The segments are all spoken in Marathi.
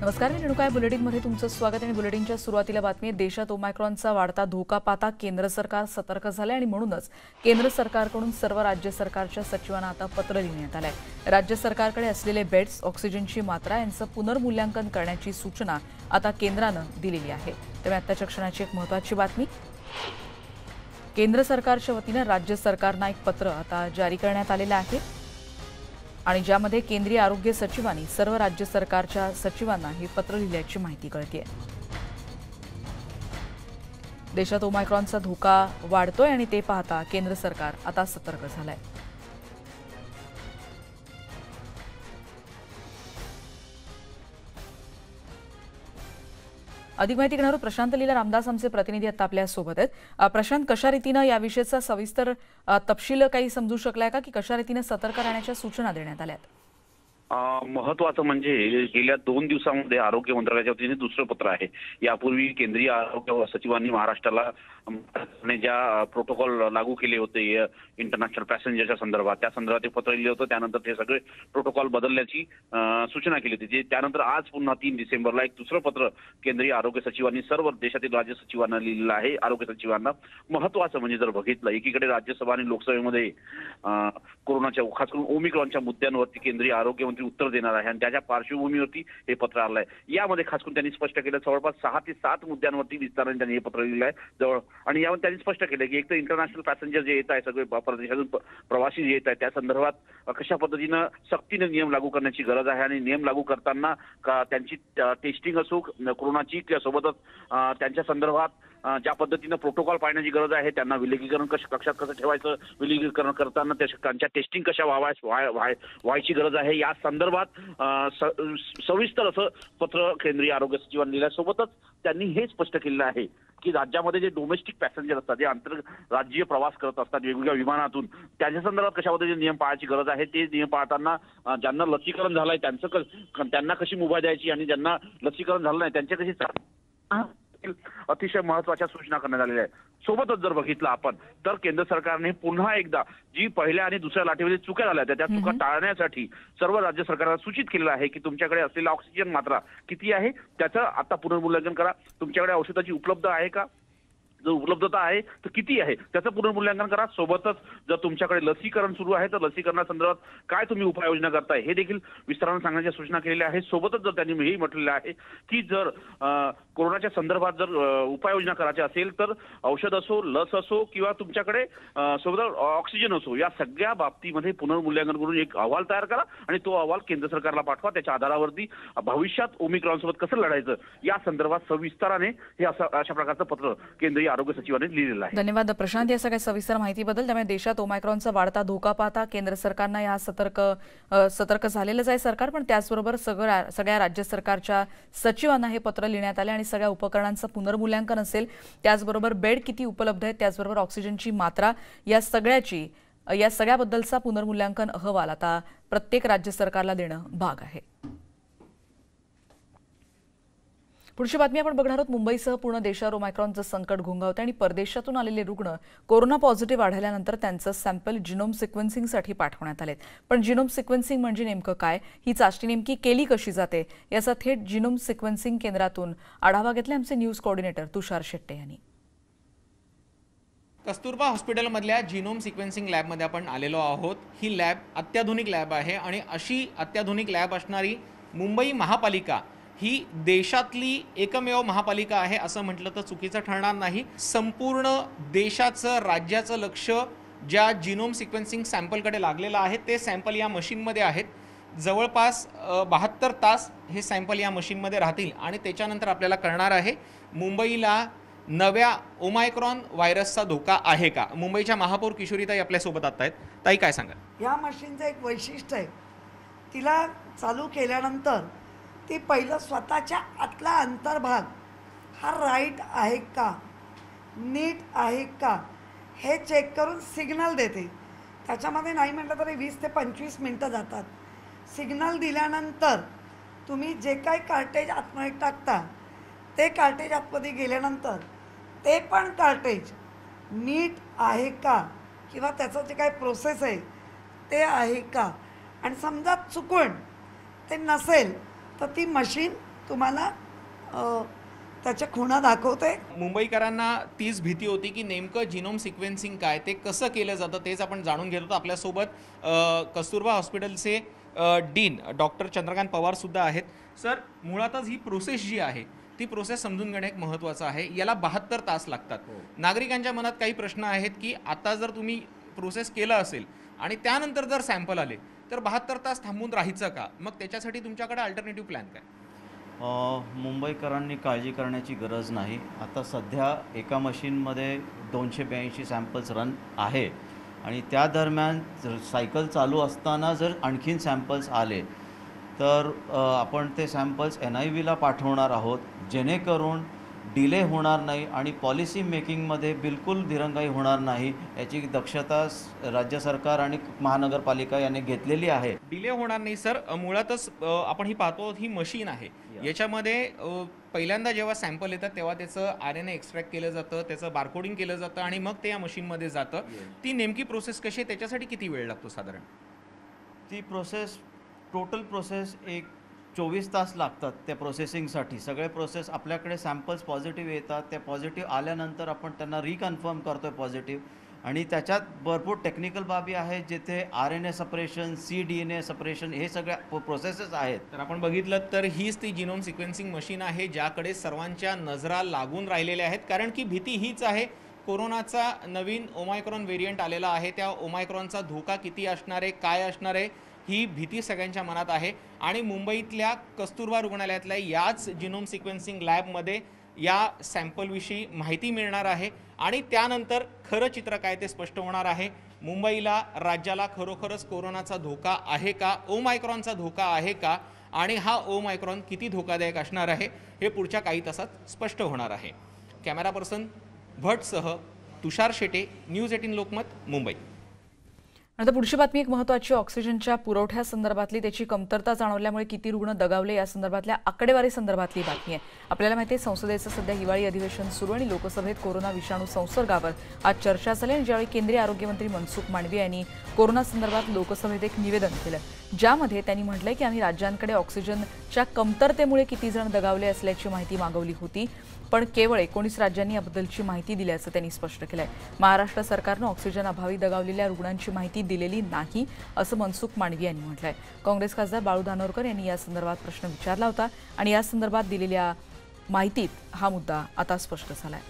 नमस्कार, मी रेणुका बुलेटिनमध्ये तुमचं स्वागत आणि बुलेटिनच्या सुरुवातीला बातमी आहे। देशात ओमायक्रॉनचा वाढता धोका पाहता केंद्र सरकार सतर्क झाले आणि म्हणूनच केंद्र सरकारकडून सर्व राज्य सरकारच्या सचिवांना आता पत्र लिहिण्यात आलंय। राज्य सरकारकडे असलेले बेड्स, ऑक्सिजनची मात्रा यांचं पुनर्मूल्यांकन करण्याची सूचना आता केंद्रानं दिलेली आहे। त्यामुळे आताच्या क्षणाची एक महत्त्वाची बातमी, केंद्र सरकारच्या वतीनं राज्य सरकारना एक पत्र आता जारी करण्यात आलेलं आहे आणि ज्यामध्ये केंद्रीय आरोग्य सचिवांनी सर्व राज्य सरकारच्या सचिवांना हे पत्र लिहिल्याची माहिती कळतेय। देशात ओमायक्रॉनचा धोका वाढतोय आणि ते पाहता केंद्र सरकार आता सतर्क झालंय। अधिक माहिती घेणार प्रशांत लीला रामदास आमचे प्रतिनिधी आता आपल्या सोबत आहेत। प्रशांत, कशा रीतीने या विषयाचा सविस्तर तपशील काही समजू शकलाय का की कशा रीतीने सतर्क राहण्याच्या सूचना देण्यात आल्यात? महत्वाचं म्हणजे गेल्या 2 दिवसांमध्ये आरोग्य मंत्रालयाच्या वतीने दुसरं पत्र आहे। यापूर्वी केंद्रीय आरोग्य सचिवांनी महाराष्ट्राला ज्या प्रोटोकॉल लागू केले होते इंटरनॅशनल पॅसेंजरच्या संदर्भात, त्या संदर्भात एक पत्र लिहिलं होतं। त्यानंतर ते सगळे प्रोटोकॉल बदलण्याची सूचना केली होती। त्यानंतर आज पुन्हा 3 डिसेंबरला एक दुसरं पत्र केंद्रीय आरोग्य सचिवांनी सर्व देशातील राज्य सचिवांना लिहिलेलं आहे। आरोग्य सचिवांना महत्वाचं म्हणजे जर बघितलं, एकीकडे राज्यसभा आणि लोकसभेमध्ये कोरोनाच्या खास करून ओमिक्रॉनच्या मुद्द्यांवरती केंद्रीय आरोग्य मंत्री उत्तर देणार आहे आणि त्याच्या पार्श्वभूमीवरती हे पत्र आलंय। यामध्ये खास करून त्यांनी स्पष्ट केलं जवळपास 6 ते 7 मुद्द्यांवरती विस्ताराने त्यांनी हे पत्र लिहिलं आहे जवळ। आणि यावर त्यांनी स्पष्ट केलं की एक तर इंटरनॅशनल पॅसेंजर जे येत आहे, सगळे परदेशातून प्रवासी जे येत आहेत, त्या संदर्भात कशा पद्धतीनं सक्तीने नियम लागू करण्याची गरज आहे आणि नियम लागू करताना त्यांची टेस्टिंग असो कोरोनाची सोबतच त्यांच्या संदर्भात ज्या पद्धतीनं प्रोटोकॉल पाळण्याची गरज आहे, त्यांना विलगीकरण कक्षात कसं ठेवायचं, विलगीकरण करताना त्यांच्या टेस्टिंग कशा व्हायची गरज आहे, या संदर्भात सविस्तर असं पत्र केंद्रीय आरोग्य सचिवांनी लिहिल्यासोबतच त्यांनी हे स्पष्ट केलेलं आहे की राज्यामध्ये जे डोमेस्टिक पॅसेंजर असतात, जे आंतरराज्यीय प्रवास करत असतात वेगवेगळ्या विमानातून, त्याच्या संदर्भात कशा पद्धतीने नियम पाळायची गरज आहे, ते नियम पाळताना ज्यांना लसीकरण झालंय त्यांना कशी मुभा द्यायची आणि ज्यांना लसीकरण झालं नाही त्यांच्या कशी अतिशय महत्वाच्या सूचना करण्यात आलेल्या आहेत। सोबतच जर बघितलं आपण तर केंद्र सरकारने पुन्हा एकदा जी पहिल्या आणि दुसऱ्या लाटेमध्ये चुका झाल्या त्या चुका टाळण्यासाठी सर्व राज्य सरकारला सूचित केलेलं आहे की तुमच्याकडे असलेला ऑक्सिजन मात्रा किती आहे त्याचं आता पुनर्मूल्यांकन करा। तुमच्याकडे औषधाची उपलब्ध आहे का, जर उपलब्धता आहे तर किती आहे त्याचं पुनर्मूल्यांकन करा। सोबतच जर तुमच्याकडे लसीकरण सुरू आहे तर लसीकरणासंदर्भात काय तुम्ही उपाययोजना करताय हे देखील विस्ताराने सांगण्याच्या सूचना केलेल्या आहेत। सोबतच जर त्यांनी हेही म्हटलेलं आहे की जर कोरोनाच्या संदर्भात जर उपाययोजना करायची असेल तर औषध असो, लस असो किंवा तुमच्याकडे सोबत ऑक्सिजन असो, या सगळ्या बाबतीमध्ये पुनर्मूल्यांकन करून एक अहवाल तयार करा आणि तो अहवाल केंद्र सरकारला पाठवा। त्याच्या आधारावरती भविष्यात ओमिक्रॉन सोबत कसं लढायचं या संदर्भात सविस्ताराने हे अशा प्रकारचं पत्र केंद्रीय आरोग्य सचिवांनी लिहिलेलं आहे। धन्यवाद प्रशांत या सगळ्या सविस्तर माहितीबद्दल। त्यामुळे देशात ओमायक्रॉनचा वाढता धोका पाहता केंद्र सरकारनं या सतर्क झालेलंच आहे सरकार, पण त्याचबरोबर सगळ्या राज्य सरकारच्या सचिवांना हे पत्र लिहिण्यात आले आणि सगळ्या उपकरणांचं पुनर्मूल्यांकन असेल, त्याचबरोबर बेड किती उपलब्ध आहेत, त्याचबरोबर ऑक्सिजनची मात्रा, या सगळ्याबद्दलचा पुनर्मूल्यांकन अहवाल आता प्रत्येक राज्य सरकारला देणं भाग आहे। पुढची बातमी आपण बघणार आहोत। मुंबईसह पूर्ण देशावर ओमायक्रॉनचं संकट घोंघावतं आणि परदेशातून आलेले रुग्ण कोरोना पॉझिटिव्ह आढळल्यानंतर त्यांचं सॅम्पल जिनोम सिक्वेन्सिंगसाठी पाठवण्यात आलेत। पण जिनोम सिक्वेन्सिंग म्हणजे नेमकं काय, ही चाचणी नेमकी केली कशी जाते, याचा थेट जिनोम सिक्वेन्सिंग केंद्रातून आढावा घेतला आमचे न्यूज कोऑर्डिनेटर तुषार शेट्टे यांनी। कस्तुरबा हॉस्पिटलमधल्या जिनोम सिक्वेन्सिंग लॅबमध्ये आपण आलेलो आहोत। ही लॅब अत्याधुनिक लॅब आहे आणि अशी अत्याधुनिक लॅब असणारी मुंबई महापालिका ही देशातली एकमेव महापालिका आहे असं म्हटलं तर चुकीचं ठरणार नाही। संपूर्ण देशाचं राज्याचं लक्ष ज्या जिनोम सिक्वेन्सिंग सॅम्पलकडे लागलेलं आहे ते सॅम्पल या मशीनमध्ये आहेत। जवळपास 72 तास हे सॅम्पल या मशीनमध्ये राहतील आणि त्याच्यानंतर आपल्याला कळणार आहे मुंबईला नव्या ओमायक्रॉन व्हायरसचा धोका आहे का। मुंबईच्या महापौर किशोरीताई आपल्यासोबत आता आहेत। ताई काय सांगाल? या मशीनचं एक वैशिष्ट्य आहे, तिला चालू केल्यानंतर ती पहिलं स्वतःच्या आतला अंतर्भाग हा राईट आहे का, नीट आहे का हे चेक करून सिग्नल देते। त्याच्यामध्ये नाही म्हटलं तरी 20 ते 25 मिनटं जातात। सिग्नल दिल्यानंतर तुम्ही जे काही कार्टेज आतमध्ये टाकता ते कार्टेज आतमध्ये गेल्यानंतर ते पण कार्टेज नीट आहे का किंवा त्याचं जे काही प्रोसेस आहे ते आहे का, आणि समजा चुकून ते नसेल तर ती मशीन तुम्हाला त्याच्या खुणा दाखवते. मुंबईकरांना तीच भीती होती की नेमकं जिनोम सिक्वेन्सिंग काय, ते कसं केलं जातं तेच आपण जाणून घेत होतो. आपल्यासोबत कस्तुरबा हॉस्पिटलचे डीन डॉक्टर चंद्रकांत पवार सुद्धा आहेत. सर, मुळातच ही प्रोसेस जी आहे ती प्रोसेस समजून घेणे एक महत्त्वाचं आहे. याला 72 तास लागतात. नागरिकांच्या मनात काही प्रश्न आहेत की आता जर तुम्ही प्रोसेस केलं असेल आणि त्यानंतर जर सॅम्पल आले तर 72 तास थांबून राहायचं का? मग त्याच्यासाठी तुमच्याकडे अल्टरनेटिव्ह प्लॅन काय? मुंबईकरांनी काळजी करण्याची गरज नाही. आता सध्या एका मशीनमध्ये 282 सॅम्पल्स रन आहे आणि त्या दरम्यान जर सायकल चालू असताना जर आणखीन सॅम्पल्स आले तर आपण ते सॅम्पल्स NIVला पाठवणार आहोत, जेणेकरून डिले होणार नाही आणि पॉलिसी मेकिंगमध्ये बिलकुल दिरंगाई होणार नाही याची दक्षता राज्य सरकार आणि महानगरपालिका यांनी घेतलेली आहे. डिले होणार नाही सर. मुळातच आपण ही पाहतो ही मशीन आहे, याच्यामध्ये पहिल्यांदा जेव्हा सॅम्पल येतात तेव्हा त्याचं RNA एक्स्ट्रॅक्ट केलं जातं, त्याचं बारकोडिंग केलं जातं आणि मग ते या मशीनमध्ये जातं. ती नेमकी प्रोसेस कशी आहे, त्याच्यासाठी किती वेळ लागतो साधारण? ती प्रोसेस टोटल प्रोसेस 24 तास लागतात त्या प्रोसेसिंगसाठी. सगळे प्रोसेस आपल्याकडे सॅम्पल्स पॉझिटिव्ह येतात, त्या पॉझिटिव्ह आल्यानंतर आपण त्यांना रिकन्फर्म करतो आहे पॉझिटिव्ह आणि त्याच्यात भरपूर टेक्निकल बाबी आहेत जिथे RNA सपरेशन, cDNA सपरेशन हे सगळ्या प्रोसेसेस आहेत. तर आपण बघितलं तर हीच ती जिनोम सिक्वेन्सिंग मशीन आहे ज्याकडे सर्वांच्या नजरा लागून राहिलेल्या आहेत. कारण की भीती हीच आहे, कोरोनाचा नवीन ओमायक्रॉन व्हेरियंट आलेला आहे, त्या ओमायक्रॉनचा धोका किती असणार आहे, काय असणार आहे, ही भीती सगळ्यांच्या मनात आहे. आणि मुंबईतल्या कस्तुरबा रुग्णालयातल्या याच जिनोम सिक्वेन्सिंग लॅबमध्ये या सॅम्पलविषयी माहिती मिळणार आहे आणि त्यानंतर खरं चित्र काय ते स्पष्ट होणार आहे. मुंबईला, राज्याला खरोखरच कोरोनाचा धोका आहे का, ओमायक्रॉनचा धोका आहे का आणि हा ओमायक्रॉन किती धोकादायक असणार आहे हे पुढच्या काही तासात स्पष्ट होणार आहे. कॅमेरा पर्सन भटसह तुषार शेटे, न्यूज 18 लोकमत, मुंबई. आता पुढची बातमी एक महत्त्वाची. ऑक्सिजनच्या पुरवठ्यासंदर्भातली त्याची कमतरता जाणवल्यामुळे किती रुग्ण दगावले या संदर्भातल्या आकडेवारी संदर्भातली बातमी आहे. आपल्याला माहिती आहे संसदेचं सध्या हिवाळी अधिवेशन सुरू आणि लोकसभेत कोरोना विषाणू संसर्गावर आज चर्चा झाली आणि ज्यावेळी केंद्रीय आरोग्यमंत्री मनसुख मांडवीय यांनी कोरोना संदर्भात लोकसभेत एक निवेदन केलं, ज्यामध्ये त्यांनी म्हटलंय की आम्ही राज्यांकडे ऑक्सिजनच्या कमतरतेमुळे किती जण दगावले असल्याची माहिती मागवली होती, पण केवळ 19 राज्यांनी याबद्दलची माहिती दिल्याचं त्यांनी स्पष्ट केलंय. महाराष्ट्र सरकारनं ऑक्सिजन अभावी दगावलेल्या रुग्णांची माहिती दिलेली नाही असं मनसुख मांडवीय यांनी म्हटलंय. काँग्रेस खासदार बाळू धानोरकर यांनी या संदर्भात प्रश्न विचारला होता आणि या संदर्भात दिलेल्या माहितीत हा मुद्दा आता स्पष्ट झालाय.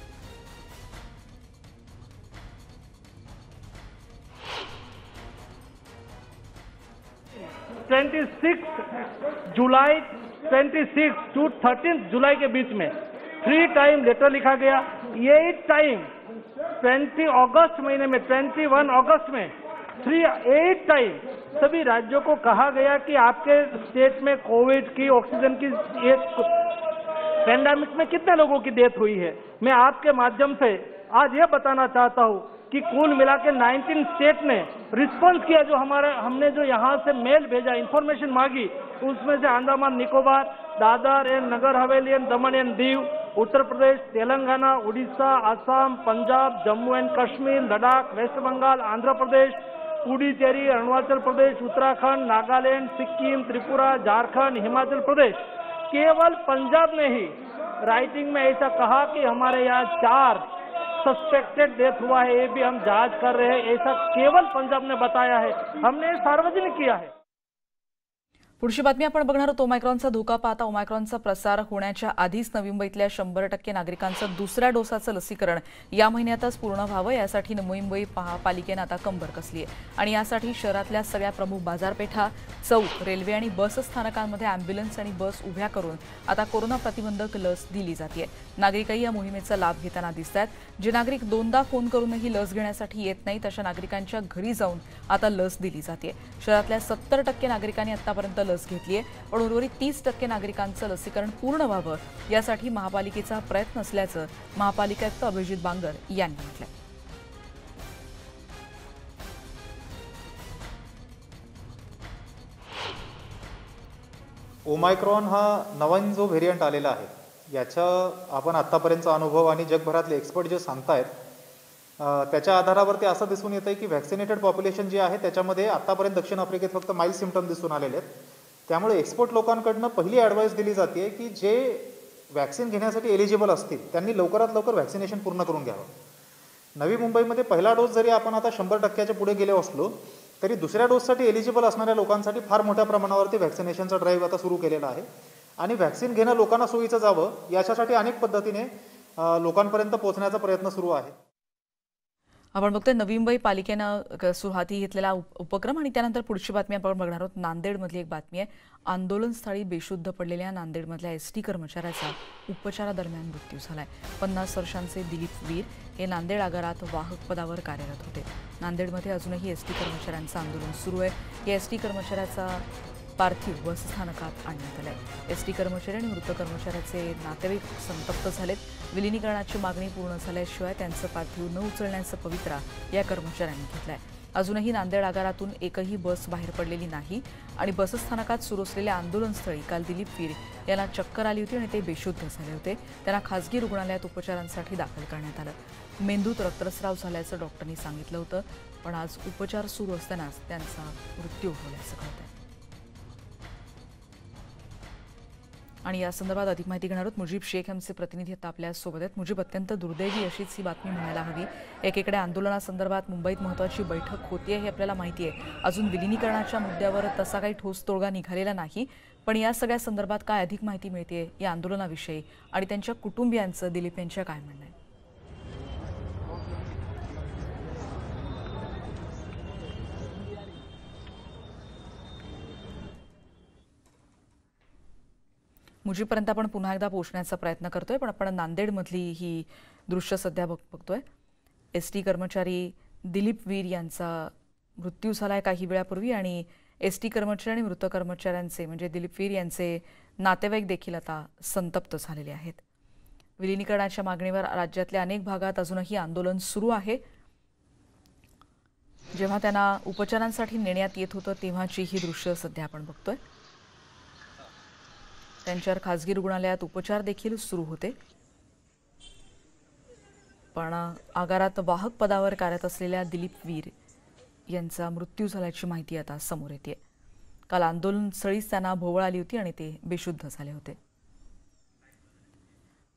26 जुलाई 26 टू 13 जुलाई के बीच में 3 टाइम लेटर लिखा गया. 8 टाइम 20 अगस्त महीने में, 21 अगस्त में 8 टाइम सभी राज्यों को कहा गया कि आपके स्टेट में कोविड की, ऑक्सीजन की, एक पैंडेमिक में कितने लोगों की डेथ हुई है. मैं आपके माध्यम से आज ये बताना चाहता हूँ कि कुल मिला के 19 स्टेट ने रिस्पॉन्स किया. जो हमने जो यहाँ से मेल भेजा, इंफॉर्मेशन मांगी, उसमें से अंडमान निकोबार, दादर एंड नगर हवेली एंड दमन end Diu, Uttar Pradesh, Telangana, Orissa, Assam, Punjab, Jammu end Kashmir, Ladakh, waste Bengal, Andhra Pradesh, Puducherry, Arunachal Pradesh, Uttarakhand, Nagaland, Sikkim, Tripura, Jharkhand, Himachal Pradesh. केवल पंजाब ने ही राइटिंग में ऐसा कहा कि हमारे यहाँ 4 सस्पेक्टेड डेथ हुआ है, ये भी हम जांच कर रहे हैं, ऐसा केवल पंजाब ने बताया है. हमने सार्वजनिक किया है. पुढची बातमी आपण बघणार आहोत. ओमायक्रॉनचा धोका पाहता ओमायक्रॉनचा प्रसार होण्याच्या आधीच नवी मुंबईतल्या 100% नागरिकांचं दुसऱ्या डोसाचं लसीकरण या महिन्यातच पूर्ण व्हावं यासाठी मुंबई महापालिकेनं आता कंबर कसली आहे आणि यासाठी शहरातल्या सगळ्या प्रमुख बाजारपेठा, चौक, रेल्वे आणि बस स्थानकांमध्ये अँब्युलन्स आणि बस उभ्या करून आता कोरोना प्रतिबंधक लस दिली जाते. नागरिकही या मोहिमेचा लाभ घेताना दिसत आहेत. जे नागरिक 2दा फोन करूनही लस घेण्यासाठी येत नाहीत अशा नागरिकांच्या घरी जाऊन आता लस दिली जाते. शहरातल्या 70% नागरिकांनी आतापर्यंत लस घेतली आहे, पण उर्वरित 30% नागरिकांचं लसीकरण पूर्ण व्हावं यासाठी महापालिकेचा प्रयत्न असल्याचं महापालिका आयुक्त अभिजित बांगर यांनी म्हटलंय. ओमायक्रॉन हा नवीन जो व्हेरियंट आलेला आहे याचा आपण आत्तापर्यंतचा अनुभव आणि जगभरातले एक्सपर्ट जे सांगतायत त्याच्या आधारावरती असं दिसून येतं की व्हॅक्सिनेटेड पॉप्युलेशन जे आहे त्याच्यामध्ये आत्तापर्यंत दक्षिण आफ्रिकेत फक्त माइल्ड सिम्पटम दिसून आलेले आहेत. त्यामुळे एक्सपर्ट लोकांकडनं पहिली ॲडवाईस दिली जाते की जे वॅक्सिन घेण्यासाठी एलिजिबल असतील त्यांनी लवकरात लवकर वॅक्सिनेशन पूर्ण करून घ्यावं. नवी मुंबईमध्ये पहिला डोस जरी आपण आता 100% पुढे गेले असलो तरी दुसऱ्या डोससाठी एलिजिबल असणाऱ्या लोकांसाठी फार मोठ्या प्रमाणावरती वॅक्सिनेशनचा ड्राईव्ह आता सुरू केलेला आहे आणि वॅक्सिन घेणं लोकांना सोयीचं जावं याच्यासाठी अनेक पद्धतीने लोकांपर्यंत पोहोचण्याचा प्रयत्न सुरू आहे. आपण बघतोय नवी मुंबई पालिकेनं हाती घेतलेला उपक्रम आणि त्यानंतर पुढची बातमी आपण बघणार आहोत. नांदेडमधली एक बातमी आहे. आंदोलनस्थळी बेशुद्ध पडलेल्या नांदेडमधल्या एसटी कर्मचाऱ्याचा उपचारादरम्यान मृत्यू झालाय. 50 वर्षांचे दिलीप वीर हे नांदेड आगारात वाहक पदावर कार्यरत होते. नांदेडमध्ये अजूनही एसटी कर्मचाऱ्यांचं आंदोलन सुरू आहे. या एसटी कर्मचाऱ्याचा पार्थिव बसस्थानकात आणण्यात आलाय. एसटी कर्मचारी आणि मृत कर्मचाऱ्याचे नातेवाईक संतप्त झालेत. विलिनीकरणाची मागणी पूर्ण झाल्याशिवाय त्यांचं पार्थिव न उचलण्याचं पवित्रा या कर्मचाऱ्यांनी घेतलाय. अजूनही नांदेड आगारातून एकही बस बाहेर पडलेली नाही आणि बसस्थानकात सुरू असलेल्या आंदोलनस्थळी काल दिलीप वीर यांना चक्कर आली होती आणि ते बेशुद्ध झाले होते. त्यांना खासगी रुग्णालयात उपचारांसाठी दाखल करण्यात आलं. मेंदूत रक्तस्राव झाल्याचं डॉक्टरांनी सांगितलं होतं, पण आज उपचार सुरू असतानाच त्यांचा मृत्यू झाल्याचं कळतंय. आणि या संदर्भात अधिक माहिती घेणार आहोत. मुजीब शेख यांचे प्रतिनिधी आता आपल्या सोबत आहेत. मुजीब, अत्यंत दुर्दैवी अशीच ही बातमी म्हणायला हवी. एकीकडे आंदोलनासंदर्भात मुंबईत महत्त्वाची बैठक होतीये हे आपल्याला माहिती आहे. अजून विलिनीकरणाच्या मुद्द्यावर तसा काही ठोस तोडगा निघालेला नाही, पण या सगळ्या संदर्भात काय अधिक माहिती मिळते या आंदोलनाविषयी आणि त्यांच्या कुटुंबियांचं दिलीप यांच्या काय म्हणणं आहे? मुजीबपर्यंत आपण पुन्हा एकदा पोहोचण्याचा प्रयत्न करतोय, पण आपण नांदेडमधली ही दृश्य सध्या बघतोय. एसटी कर्मचारी दिलीप वीर यांचा मृत्यू झालाय काही वेळापूर्वी आणि एसटी कर्मचारी आणि मृत कर्मचाऱ्यांचे म्हणजे दिलीप वीर यांचे नातेवाईक देखील आता संतप्त झालेले आहेत. विलिनीकरणाच्या मागणीवर राज्यातल्या अनेक भागात अजूनही आंदोलन सुरू आहे. जेव्हा त्यांना उपचारांसाठी नेण्यात येत होतं तेव्हाची ही दृश्य सध्या आपण बघतोय. त्यांच्यावर खासगी रुग्णालयात उपचार देखील सुरू होते, पण आगारात वाहक पदावर कार्यरत असलेल्या दिलीप वीर यांचा मृत्यू झाल्याची माहिती आता समोर येते. काल आंदोलनस्थळीच त्यांना भोवळ आली होती आणि ते बेशुद्ध झाले होते.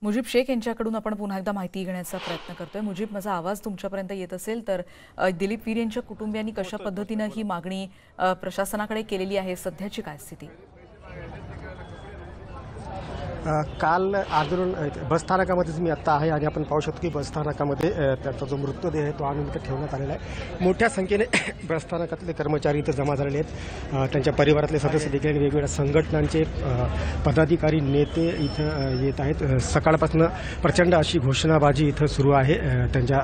मुजीब शेख यांच्याकडून आपण पुन्हा एकदा माहिती घेण्याचा प्रयत्न करतोय. मुजीब, माझा आवाज तुमच्यापर्यंत येत असेल तर दिलीप वीर यांच्या कुटुंबियांनी कशा पद्धतीनं ही मागणी प्रशासनाकडे केलेली आहे, सध्याची काय स्थिती? काल आंदोलन बसस्थानकामध्येच मी आत्ता आहे आणि आपण पाहू शकतो की बसस्थानकामध्ये त्याचा जो मृतदेह आहे तो आणून इथं ठेवण्यात आलेला आहे. मोठ्या संख्येने बसस्थानकातले कर्मचारी इथं जमा झालेले आहेत. त्यांच्या परिवारातले सदस्य देखील वेगवेगळ्या संघटनांचे पदाधिकारी नेते इथं येत आहेत. सकाळपासून प्रचंड अशी घोषणाबाजी इथं सुरू आहे. त्यांच्या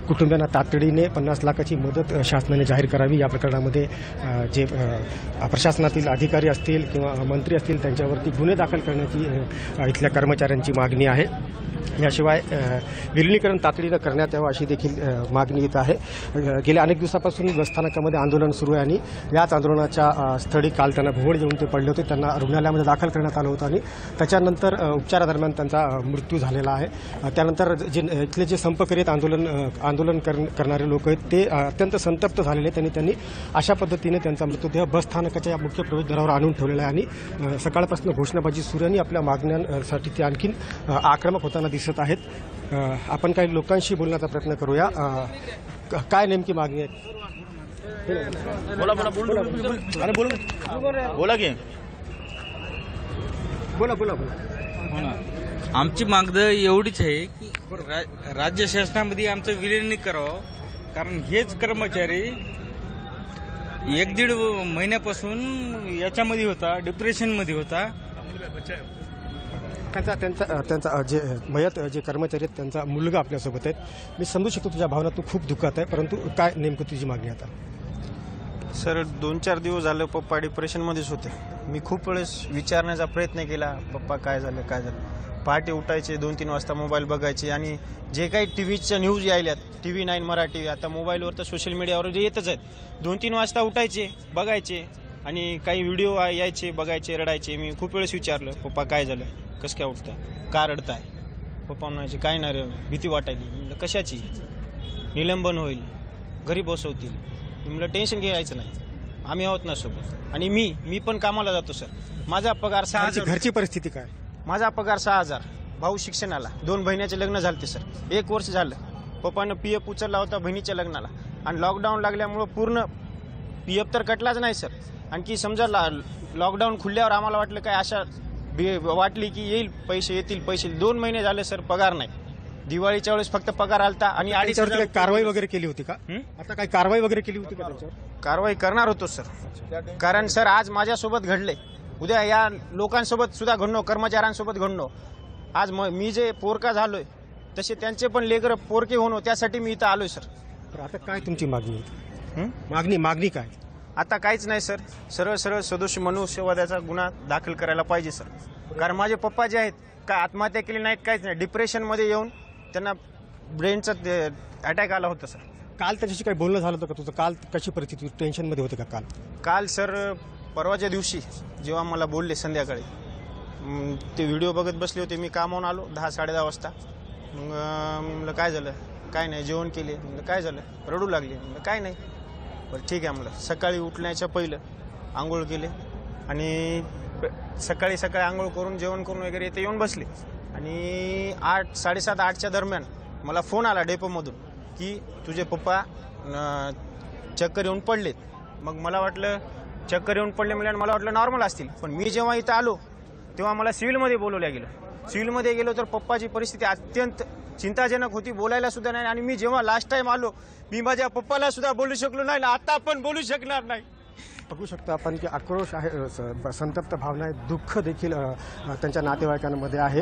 कुटुंबियांना तातडीने 50 लाखाची मदत शासनाने जाहीर करावी. या प्रकरणामध्ये जे प्रशासनातील अधिकारी असतील किंवा मंत्री असतील त्यांच्यावरती गुन्हे दाखल करण्याची इथल्या कर्मचाऱ्यांची मागणी आहे. याशिवाय विलिनीकरण तातडीनं करण्यात यावं अशी देखील मागणी इथं आहे. गेल्या अनेक दिवसापासून बसस्थानकामध्ये आंदोलन सुरू आहे आणि याच आंदोलनाच्या स्थळी काल त्यांना भोवळ येऊन ते पडले होते. त्यांना रुग्णालयामध्ये दाखल करण्यात आलं होतं आणि त्याच्यानंतर उपचारादरम्यान त्यांचा मृत्यू झालेला आहे. त्यानंतर जे इथले जे संपकरीत आंदोलन करणारे लोक आहेत ते अत्यंत संतप्त झालेले आहेत. त्यांनी अशा पद्धतीने त्यांचा मृतदेह बसस्थानकाच्या मुख्य प्रवेशद्वारावर आणून ठेवलेला आहे आणि सकाळपासून घोषणाबाजी सुरू आणि आपल्या मागण्यांसाठी ते आणखीन आक्रमक होताना दिसत आहेत. आपण काही लोकांशी बोलण्याचा प्रयत्न करूया. काय नेमकी मागणी आहे? बोला. आमची मागणी एवढीच आहे की राज्य शासनामध्ये आमचं विलीन करावं, कारण हेच कर्मचारी 1-1.5 महिन्यापासून याच्यामध्ये होता, डिप्रेशनमध्ये होता. त्यांचा जे मयत जे कर्मचारी आहेत त्यांचा मुलगा आपल्यासोबत आहेत. मी समजू शकतो तुझ्या भावना, तू खूप दुःखात आहे, परंतु काय नेमकं तुझी मागणी आता? सर, 2-4 दिवस झालं पप्पा डिप्रेशनमध्येच होते. मी खूप वेळेस विचारण्याचा प्रयत्न केला, पप्पा काय झालं. पहाटे उठायचे, 2-3 वाजता मोबाईल बघायचे आणि जे काही टीव्हीच्या न्यूज यायल्यात, TV 9 मराठी, आता मोबाईलवर तर सोशल मीडियावर जे येतच आहेत, 2-3 वाजता उठायचे, बघायचे आणि काही व्हिडिओ यायचे, बघायचे, रडायचे. मी खूप वेळेस विचारलं, पप्पा काय झालं, कसं काय उठताय, का रडताय? पप्पा म्हणायचे काय नाही रे, भीती वाटायली. म्हणलं कशाची? निलंबन होईल, घरी बसवतील. म्हणलं टेन्शन घ्यायचं नाही. आम्ही आहोत ना सोबत. आणि मी पण कामाला जातो सर. माझा पगार 6,000. घरची परिस्थिती काय? माझा पगार 6,000. भाऊ शिक्षणाला, 2 बहिणीचे लग्न झालते सर. 1 वर्ष झालं. पप्पानं PF उचलला होता बहिणीच्या लग्नाला आणि लॉकडाऊन लागल्यामुळं पूर्ण PF तर कटलाच नाही सर. आणखी समजा लॉकडाऊन खुलल्यावर आम्हाला वाटलं काय आशा वाटली की येईल पैसे येतील 2 महिने झाले सर पगार नाही. दिवाळीच्या वेळेस फक्त पगार आलता आणि 2,500 कारवाई वगैरे केली होती का? आता काय कारवाई वगैरे केली होती का त्याच्यावर? कारवाई करणार होतो सर. कारण सर आज माझ्यासोबत घडले, उद्या या लोकांसोबत सुद्धा घडणं, कर्मचाऱ्यांसोबत घडणं. आज मी जे पोरका झालोय तसे त्यांचे पण लेकर पोरके होणं, त्यासाठी मी इथं आलोय सर. तर आता काय तुमची मागणी आहे? मागणी काय? आता काहीच नाही सर. सरळ सदोष मनुष्यवधाचा गुन्हा दाखल करायला पाहिजे सर. कारण माझे पप्पा जे आहेत काय आत्महत्या केली नाहीत, काहीच नाही. डिप्रेशनमध्ये येऊन त्यांना ब्रेनचा अटॅक आला होता सर. काल त्याच्याशी काही बोलणं झालं होतं का तुझं? काल कशी परिस्थिती, टेन्शनमध्ये होते का काल सर परवाच्या दिवशी जेव्हा मला बोलले संध्याकाळी, ते व्हिडिओ बघत बसले होते. मी कामावून आलो 10-10:30 वाजता. मग म्हणलं काय झालं? काय नाही. जेवण केले. म्हणलं काय झालं? रडू लागले. म्हणलं काय नाही. बरं ठीक आहे म्हणलं. सकाळी उठण्याच्या पहिलं आंघोळ केले आणि सकाळी आंघोळ करून जेवण करून वगैरे इथे येऊन बसले. आणि 7:30-8च्या दरम्यान मला फोन आला डेपोमधून की तुझे पप्पा चक्कर येऊन पडलेत. मग मला वाटलं चक्कर येऊन पडले म्हणजे मला वाटलं नॉर्मल असतील. पण मी जेव्हा इथं आलो तेव्हा मला सिव्हिलमध्ये बोलवल्या गेलं. सिव्हिलमध्ये गेलो तर पप्पाची परिस्थिती अत्यंत चिंताजनक होती, बोलायला सुद्धा नाही. आणि मी जेव्हा लास्ट टाइम आलो मी माझ्या पप्पाला सुद्धा बोलू शकलो नाही, आता पण बोलू शकणार नाही. बघू शकतो आपण की आक्रोश आहे, संतप्त भावना आहे, दुःख देखील त्यांच्या नातेवाईकांमध्ये आहे.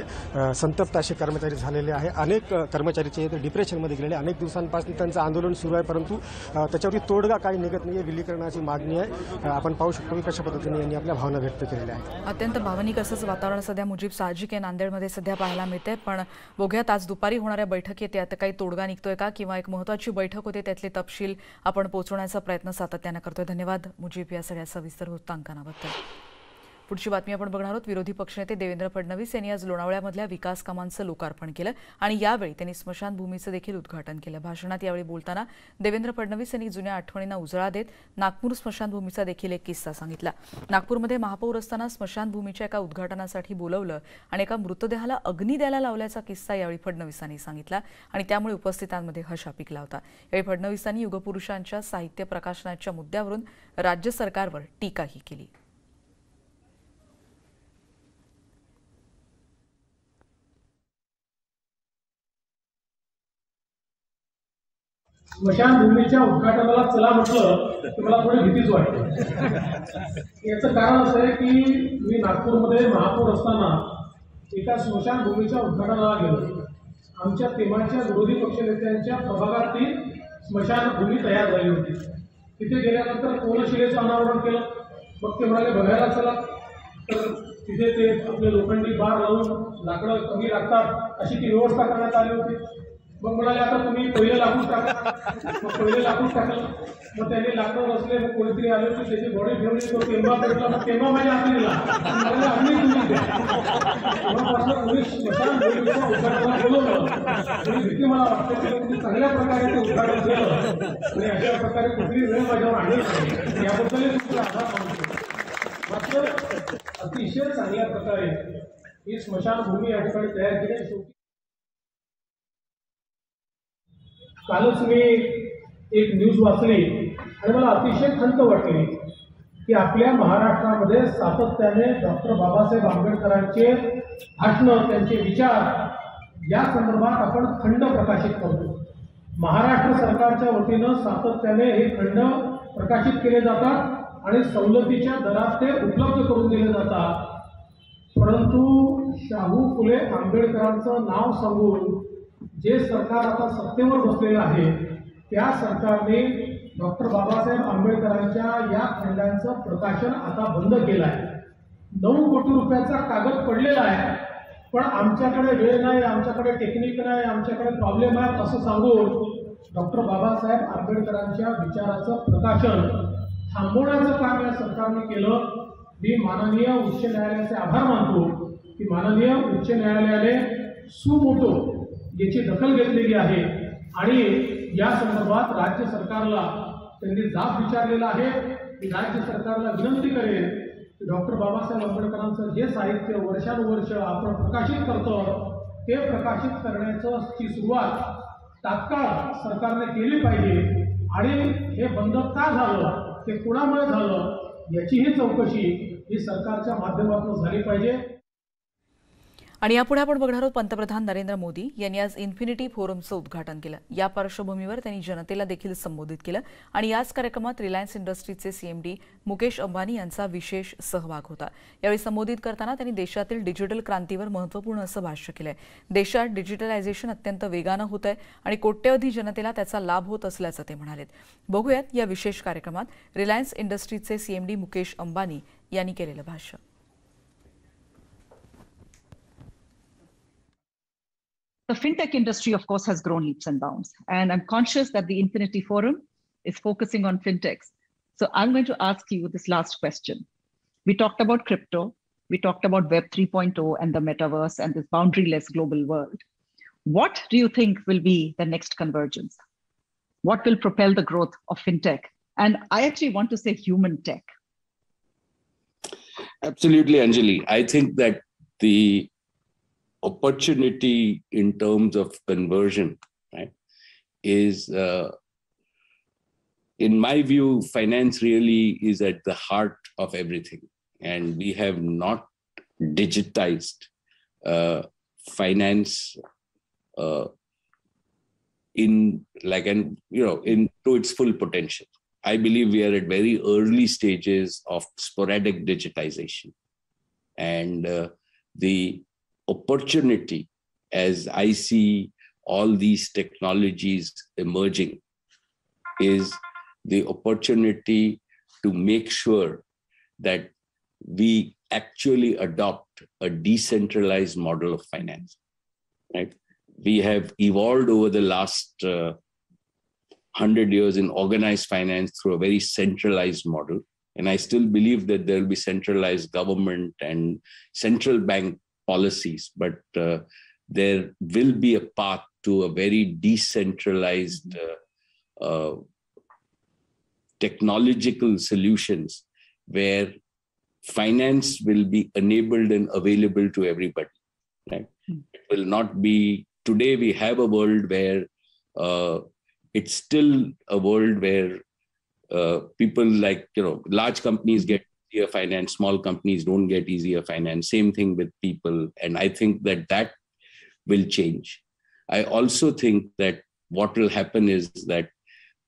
संतप्त असे कर्मचारी झालेले आहे. अनेक कर्मचारीचे डिप्रेशनमध्ये गेलेले, अनेक दिवसांपासून त्यांचं आंदोलन सुरू आहे, परंतु त्याच्यावरती तोडगा काही निघत नाही आहे. विलीकरणाची मागणी आहे. आपण पाहू शकतो की कशा पद्धतीने यांनी आपल्या भावना व्यक्त केलेल्या आहेत. अत्यंत भावनिक असंच वातावरण सध्या मुजीब साहजिक आहे नांदेडमध्ये सध्या पाहायला मिळते. पण बघूयात आज दुपारी होणाऱ्या बैठकीत यात काही तोडगा निघतोय का, किंवा एक महत्त्वाची बैठक होते त्यातले तपशील आपण पोहोचवण्याचा प्रयत्न सातत्यानं करतोय. धन्यवाद मुजीब या सगळ्या सविस्तर वृत्तांकनाबद्दल. पुढची बातमी आपण बघणार आहोत. विरोधी पक्षनेते देवेंद्र फडणवीस यांनी आज लोणावळ्यामधल्या विकास कामांचं लोकार्पण केलं आणि यावेळी त्यांनी स्मशानभूमीचं देखील उद्घाटन केलं. भाषणात यावेळी बोलताना देवेंद्र फडणवीस यांनी जुन्या आठवणींना उजाळा देत नागपूर स्मशानभूमीचा देखील एक किस्सा सांगितला. नागपूरमध्ये महापौर असताना स्मशानभूमीच्या एका उद्घाटनासाठी बोलवलं आणि एका मृतदेहाला अग्नी द्यायला लावल्याचा किस्सा यावेळी फडणवीसांनी सांगितला आणि त्यामुळे उपस्थितांमध्ये हशा पिकला होता. यावेळी फडणवीसांनी युगपुरुषांच्या साहित्य प्रकाशनाच्या मुद्द्यावरून राज्य सरकारवर टीकाही केली. स्मशानभूमीच्या उद्घाटनाला चला म्हटलं की मला थोडी भीतीच वाटते. याचं कारण असं आहे की मी नागपूरमध्ये महापौर असताना एका स्मशानभूमीच्या उद्घाटनाला गेलो. आमच्या तेव्हाच्या विरोधी पक्षनेत्यांच्या प्रभागात ती स्मशानभूमी तयार झाली होती. तिथे गेल्यानंतर कोनशिलेचं अनावरण केलं. मग ते म्हणाले बघायला चला. तर तिथे ते आपले लोखंडी बार लावून लाकडं कमी लागतात अशी ती व्यवस्था करण्यात आली होती. मग म्हणाले आता तुम्ही पहिले लाकूड टाका. मग पहिले लाकूड टाकलं. मग त्यांनी लाकडं बसले. मग कोणीतरी आले होते त्याची बॉडी ठेवली. तो तेंबा पेटला. मग तेंबा माझ्या हाती दिला. अग्नी तुम्ही द्या. तेव्हापासून तुम्ही स्मशानभूमीच्या उद्घाटनाला बोलवलं तरी भीती मला वाटते की तुम्ही चांगल्या प्रकारे ते उद्घाटन केलं आणि अशा प्रकारे कुठली वेळ माझ्यावर आणली नाही याबद्दलही तुमचा आभार मानतो. मात्र अतिशय चांगल्या प्रकारे ही स्मशानभूमी या ठिकाणी तयार केली. कालच मी एक न्यूज वाचली आणि मला अतिशय खंत वाटली की आपल्या महाराष्ट्रामध्ये सातत्याने डॉक्टर बाबासाहेब आंबेडकरांचे भाषणं, त्यांचे विचार या संदर्भात आपण खंड प्रकाशित करतो. महाराष्ट्र सरकारच्या वतीनं सातत्याने हे खंड प्रकाशित केले जातात आणि सवलतीच्या दरात ते उपलब्ध करून दिले जातात. परंतु शाहू फुले आंबेडकरांचं नाव सांगून जे सरकार आता सत्तेवर बसलेलं आहे त्या सरकारने डॉक्टर बाबासाहेब आंबेडकरांच्या या खंडांचं प्रकाशन आता बंद केलं आहे. 9 कोटी रुपयाचा कागद पडलेला आहे. पण आमच्याकडे वेळ नाही, आमच्याकडे टेक्निक नाही, आमच्याकडे प्रॉब्लेम आहे असं सांगून डॉक्टर बाबासाहेब आंबेडकरांच्या विचाराचं प्रकाशन थांबवण्याचं काम या सरकारने केलं. मी माननीय उच्च न्यायालयाचे आभार मानतो की माननीय उच्च न्यायालयाने सुमोटो याची दखल घेतलेली आहे आणि या संदर्भात राज्य सरकारला त्यांनी जाब विचारलेला आहे. मी राज्य सरकारला विनंती करेन की डॉक्टर बाबासाहेब आंबेडकरांचं जे साहित्य वर्षानुवर्ष आपण प्रकाशित करतो ते प्रकाशित करण्याची सुरुवात तात्काळ सरकारने केली पाहिजे आणि हे बंद का झालं, ते कुणामुळे झालं याचीही चौकशी ही सरकारच्या माध्यमातून झाली पाहिजे. आणि यापुढे आपण बघणार आहोत पंतप्रधान नरेंद्र मोदी यांनी आज इन्फिनिटी फोरमचं उद्घाटन केलं. या पार्श्वभूमीवर त्यांनी जनतेला देखील संबोधित केलं आणि याच कार्यक्रमात रिलायन्स इंडस्ट्रीजचे सीएमडी मुकेश अंबानी यांचा विशेष सहभाग होता. यावेळी संबोधित करताना त्यांनी देशातील डिजिटल क्रांतीवर महत्त्वपूर्ण असं भाष्य केलंय. देशात डिजिटलायझेशन अत्यंत वेगानं होत आहे आणि कोट्यवधी जनतेला त्याचा लाभ होत असल्याचं ते म्हणालेत. बघूयात या विशेष कार्यक्रमात रिलायन्स इंडस्ट्रीजचे सीएमडी मुकेश अंबानी यांनी केलेलं भाष्य. The fintech industry, of course, has grown leaps and bounds. And I'm conscious that the Infinity Forum is focusing on fintechs. So I'm going to ask you this last question. We talked about crypto. We talked about Web 3.0 and the metaverse and this boundaryless global world. What do you think will be the next convergence? What will propel the growth of fintech? And I actually want to say human tech. Absolutely, Anjali. I think that the opportunity in terms of conversion, right, is, in my view, finance really is at the heart of everything. And we have not digitized finance into its full potential. I believe we are at very early stages of sporadic digitization. And the opportunity, as I see all these technologies emerging, is the opportunity to make sure that we actually adopt a decentralized model of finance. Right? We have evolved over the last 100 years in organized finance through a very centralized model. And I still believe that there will be centralized government and central bank policies, but there will be a path to a very decentralized technological solutions where finance will be enabled and available to everybody. Right? It will not be, today we have a world where it's still a world where people like, large companies get easier finance, small companies don't get easier finance, same thing with people. And I think that will change. I also think that what will happen is that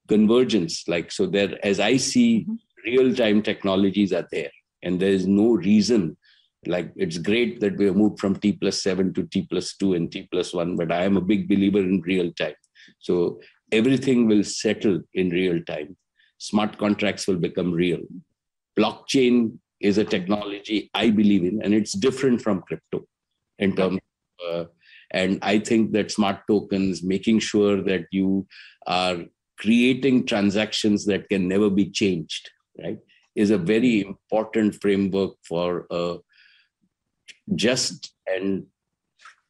convergence, so there, as I see, real-time technologies are there. And there is no reason, it's great that we have moved from T+7 to T+2 and T+1, but I am a big believer in real time. So everything will settle in real time. Smart contracts will become real. Blockchain is a technology I believe in, and it's different from crypto in terms of, and I think that smart tokens, making sure that you are creating transactions that can never be changed, right, is a very important framework for a just and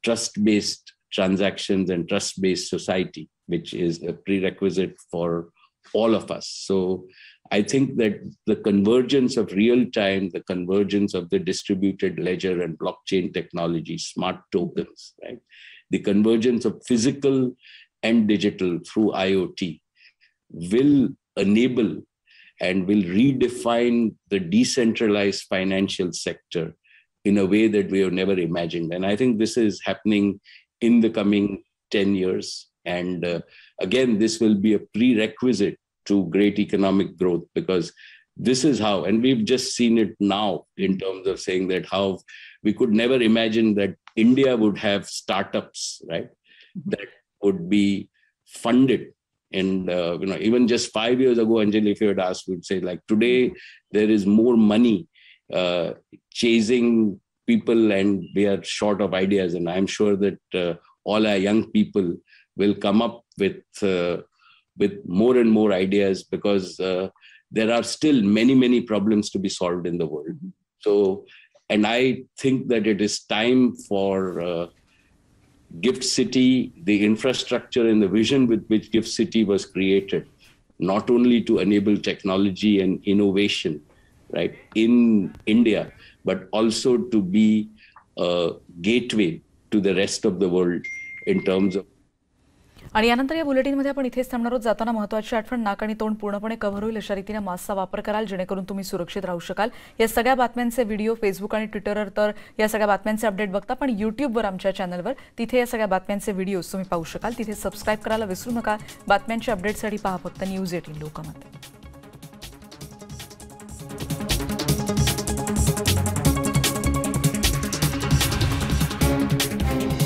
trust-based transactions and trust-based society, which is a prerequisite for all of us. So I think that the convergence of real time, the convergence of the distributed ledger and blockchain technology, smart tokens, right? The convergence of physical and digital through IoT will enable and will redefine the decentralized financial sector in a way that we have never imagined. And I think this is happening in the coming 10 years. And again, this will be a prerequisite to great economic growth, because this is how, and we've just seen it now in terms of saying that how we could never imagine that India would have startups, right, that would be funded. And, even just 5 years ago, Anjali, if you had asked, we'd say today there is more money chasing people and we are short of ideas. And I'm sure that all our young people will come up with more and more ideas, because there are still many, many problems to be solved in the world. So, and I think that it is time for Gift City, the infrastructure and the vision with which Gift City was created, not only to enable technology and innovation, right, in India, but also to be a gateway to the rest of the world in terms of. आणि यानंतर या बुलेटिनमध्ये आपण इथेच थांबणार आहोत. जाताना महत्त्वाची आठवण, नाक आणि तोंड पूर्णपणे कव्हर होईल अशा रीतीने मास्कचा वापर कराल, जेणेकरून तुम्ही सुरक्षित राहू शकाल. या सगळ्या बातम्यांचे व्हिडिओ फेसबुक आणि ट्विटरवर, तर या सगळ्या बातम्यांचे अपडेट बघता पण यूट्यूबवर आमच्या चॅनलवर, तिथे या सगळ्या बातम्यांचे व्हिडिओज तुम्ही पाहू शकाल. तिथे सबस्क्राईब करायला विसरू नका. बातम्यांच्या अपडेटसाठी पहा फक्त न्यूज 18 लोकमत.